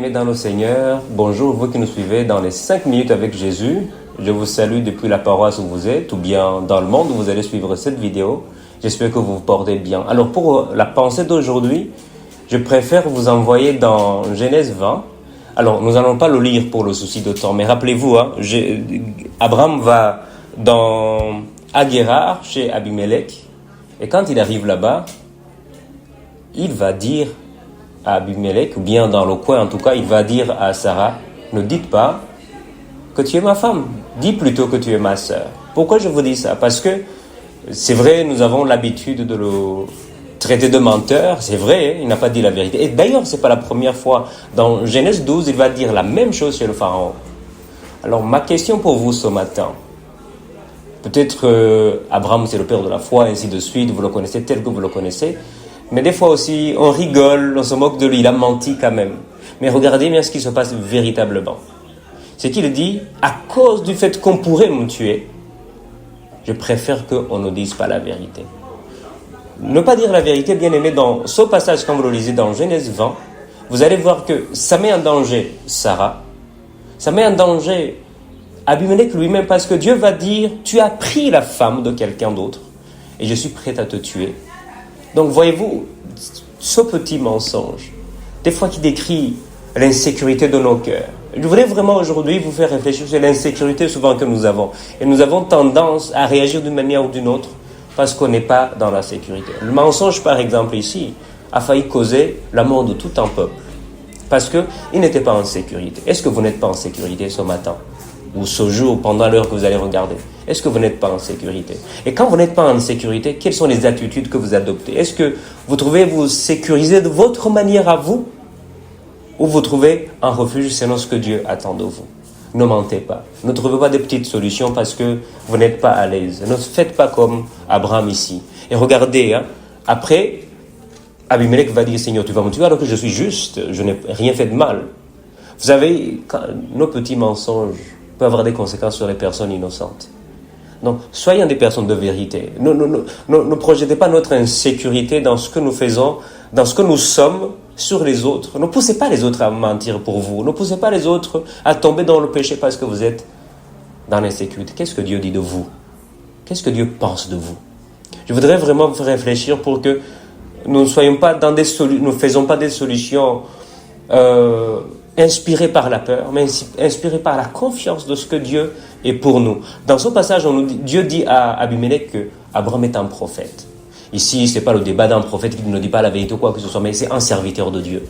Bien-aimés dans le Seigneur, bonjour vous qui nous suivez dans les 5 minutes avec Jésus. Je vous salue depuis la paroisse où vous êtes ou bien dans le monde où vous allez suivre cette vidéo. J'espère que vous vous portez bien. Alors pour la pensée d'aujourd'hui, je préfère vous envoyer dans Genèse 20. Alors nous n'allons pas le lire pour le souci de temps, mais rappelez-vous, Abraham va à Guérar chez Abimelech et quand il arrive là-bas, il va dire à Abimelech, ou bien dans le coin en tout cas, il va dire à Sarah, ne dites pas que tu es ma femme, dis plutôt que tu es ma sœur. Pourquoi je vous dis ça? Parce que c'est vrai, nous avons l'habitude de le traiter de menteur, c'est vrai, il n'a pas dit la vérité. Et d'ailleurs, c'est pas la première fois. Dans Genèse 12, il va dire la même chose chez le pharaon. Alors ma question pour vous ce matin, peut-être Abraham c'est le père de la foi, ainsi de suite, vous le connaissez tel que vous le connaissez, mais des fois aussi, on rigole, on se moque de lui, il a menti quand même. Mais regardez bien ce qui se passe véritablement. C'est qu'il dit, à cause du fait qu'on pourrait me tuer, je préfère qu'on ne dise pas la vérité. Ne pas dire la vérité, bien aimé, dans ce passage, quand vous le lisez dans Genèse 20, vous allez voir que ça met en danger Sarah, ça met en danger Abimelech lui-même, parce que Dieu va dire, tu as pris la femme de quelqu'un d'autre, et je suis prêt à te tuer. Donc voyez-vous, ce petit mensonge, des fois qui décrit l'insécurité de nos cœurs. Je voudrais vraiment aujourd'hui vous faire réfléchir sur l'insécurité souvent que nous avons. Et nous avons tendance à réagir d'une manière ou d'une autre parce qu'on n'est pas dans la sécurité. Le mensonge, par exemple, ici, a failli causer la mort de tout un peuple. Parce qu'il n'était pas en sécurité. Est-ce que vous n'êtes pas en sécurité ce matin? Ou ce jour, pendant l'heure que vous allez regarder? Est-ce que vous n'êtes pas en sécurité? Et quand vous n'êtes pas en sécurité, quelles sont les attitudes que vous adoptez? Est-ce que vous trouvez vous sécuriser de votre manière à vous? Ou vous trouvez un refuge selon ce que Dieu attend de vous? Ne mentez pas. Ne trouvez pas des petites solutions parce que vous n'êtes pas à l'aise. Ne faites pas comme Abraham ici. Et regardez, après, Abimelech va dire, Seigneur, tu vas me tuer alors que je suis juste, je n'ai rien fait de mal. Vous savez, nos petits mensonges peuvent avoir des conséquences sur les personnes innocentes. Donc, soyons des personnes de vérité. Ne projetez pas notre insécurité dans ce que nous faisons, dans ce que nous sommes sur les autres. Ne poussez pas les autres à mentir pour vous. Ne poussez pas les autres à tomber dans le péché parce que vous êtes dans l'insécurité. Qu'est-ce que Dieu dit de vous? Qu'est-ce que Dieu pense de vous? Je voudrais vraiment vous réfléchir pour que nous ne soyons pas dans nous ne faisons pas des solutions inspirés par la peur, mais inspirés par la confiance de ce que Dieu est pour nous. Dans ce passage, Dieu dit à Abimelech que Abraham est un prophète. Ici, ce n'est pas le débat d'un prophète qui ne dit pas la vérité ou quoi que ce soit, mais c'est un serviteur de Dieu.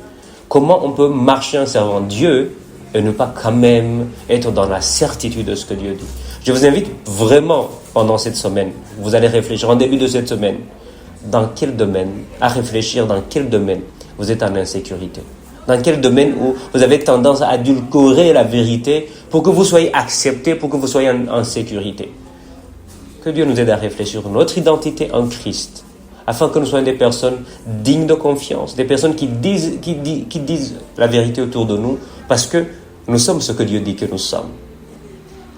Comment on peut marcher en servant Dieu et ne pas quand même être dans la certitude de ce que Dieu dit? Je vous invite vraiment, pendant cette semaine, vous allez réfléchir en début de cette semaine, à réfléchir dans quel domaine vous êtes en insécurité. Dans quel domaine où vous avez tendance à adulcorer la vérité pour que vous soyez accepté, pour que vous soyez en sécurité. Que Dieu nous aide à réfléchir sur notre identité en Christ, afin que nous soyons des personnes dignes de confiance, des personnes qui disent la vérité autour de nous, parce que nous sommes ce que Dieu dit que nous sommes.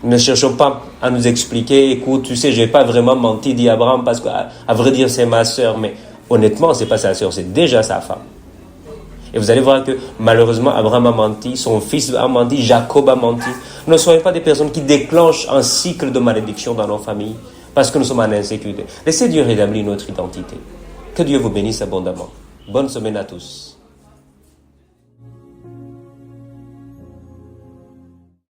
Ne cherchons pas à nous expliquer, écoute, tu sais, je n'ai pas vraiment menti, dit Abraham, parce qu'à vrai dire, c'est ma sœur, mais honnêtement, ce n'est pas sa sœur, c'est déjà sa femme. Et vous allez voir que malheureusement, Abraham a menti, son fils a menti, Jacob a menti. Ne soyons pas des personnes qui déclenchent un cycle de malédiction dans nos familles parce que nous sommes en insécurité. Laissez Dieu rétablir notre identité. Que Dieu vous bénisse abondamment. Bonne semaine à tous.